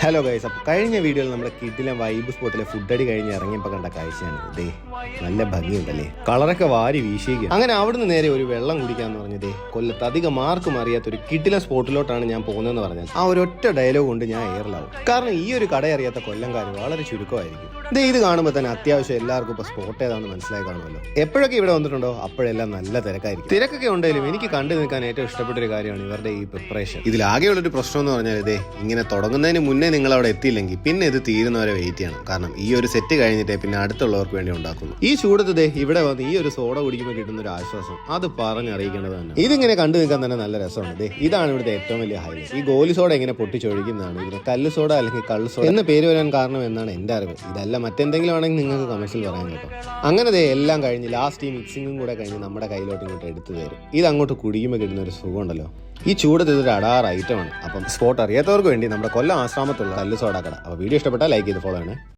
Hello guys, അപ്പോൾ കഴിഞ്ഞ വീഡിയോയിൽ നമ്മുടെ കിഡിലെ വൈബ് സ്പോട്ടിലെ ഫുഡ് അടി കഴിഞ്ഞ് ഇറങ്ങിയപ്പോൾ കണ്ട കാഴ്ചയാണ് ദേ. നല്ല ഭംഗിയുണ്ടല്ലേ, കളറൊക്കെ വാരി വീശിക്കുക. അങ്ങനെ അവിടുന്ന് നേരെ ഒരു വെള്ളം കുടിക്കാന്ന് പറഞ്ഞതേ കൊല്ലത്ത് അധികം ആർക്കും അറിയാത്ത ഒരു കിഡിലെ സ്പോട്ടിലോട്ടാണ് ഞാൻ പോകുന്നതെന്ന് പറഞ്ഞാൽ ആ ഒരൊറ്റ ഡയലോഗ് കൊണ്ട് ഞാൻ എയറിലാവും. കാരണം ഈ ഒരു കട അറിയാത്ത കൊല്ലംകാർ വളരെ ചുരുക്കമായിരിക്കും. ഇത് കാണുമ്പോൾ തന്നെ അത്യാവശ്യം എല്ലാവർക്കും ഇപ്പോൾ സ്പോട്ട് ഏതാണെന്ന് മനസ്സിലായി കാണുമല്ലോ. എപ്പോഴൊക്കെ ഇവിടെ വന്നിട്ടുണ്ടോ അപ്പോഴെല്ലാം നല്ല തിരക്കായിരിക്കും. തിരക്കൊക്കെ ഉണ്ടെങ്കിലും എനിക്ക് കണ്ടു നിൽക്കാൻ ഏറ്റവും ഇഷ്ടപ്പെട്ട ഒരു കാര്യമാണ് ഇവരുടെ ഈ പ്രിപ്പറേഷൻ. ഇതിലാകെയുള്ളൊരു പ്രശ്നം എന്ന് പറഞ്ഞാൽ ഇതേ, ഇങ്ങനെ തുടങ്ങുന്നതിന് മുന്നേ നിങ്ങൾ അവിടെ എത്തിയില്ലെങ്കിൽ പിന്നെ ഇത് തീരുന്നവരെ വെയിറ്റ് ചെയ്യണം. കാരണം ഈ ഒരു സെറ്റ് കഴിഞ്ഞിട്ടേ പിന്നെ അടുത്തുള്ളവർക്ക് വേണ്ടി ഉണ്ടാക്കുന്നു. ഈ ചൂടത്ത് ഇവിടെ വന്ന് ഈ ഒരു സോഡ കുടിക്കുമ്പോൾ കിട്ടുന്ന ഒരു ആശ്വാസം അത് പറഞ്ഞറിയിക്കേണ്ടത് തന്നെ. ഇതിങ്ങനെ കണ്ടു നിൽക്കാൻ തന്നെ നല്ല രസമാണ്. ഇതാണ് ഇവിടുത്തെ ഏറ്റവും വലിയ ഹൈലൈറ്റ്. ഈ ഗോലി സോഡ ഇങ്ങനെ പൊട്ടിച്ചൊഴിക്കുന്നതാണ്. ഇതിന് കല്ല് സോഡ അല്ലെങ്കിൽ കള്ള് സോഡ എന്ന പേര് വരാൻ കാരണം എന്നാണ് എൻ്റെ അറിവ്. ഇതല്ല മറ്റെന്തെങ്കിലും ആണെങ്കിൽ നിങ്ങൾക്ക് കമൻസിൽ പറയാൻ കേട്ടോ. അങ്ങനെ എല്ലാം കഴിഞ്ഞ് ലാസ്റ്റ് ഈ മിക്സിങ്ങും കൂടെ കഴിഞ്ഞ് നമ്മുടെ കയ്യിലോട്ട് ഇങ്ങോട്ട് എടുത്തു തരും. ഇത് അങ്ങോട്ട് കുടിക്കുമ്പോൾ കിട്ടുന്ന ഒരു സുഖമുണ്ടല്ലോ. ഈ ചൂടത്ത് ഇതൊരു അടാറ് ഐറ്റമാണ്. അപ്പം സ്പോട്ട് അറിയാത്തവർക്ക് വേണ്ടി നമ്മുടെ കൊല്ലം ആശ്രാമത്തുള്ള കല്ല് സോഡ കട. അപ്പോൾ വീഡിയോ ഇഷ്ടപ്പെട്ടാൽ ലൈക്ക് ചെയ്ത് ഫോളോ ചെയ്യണേ.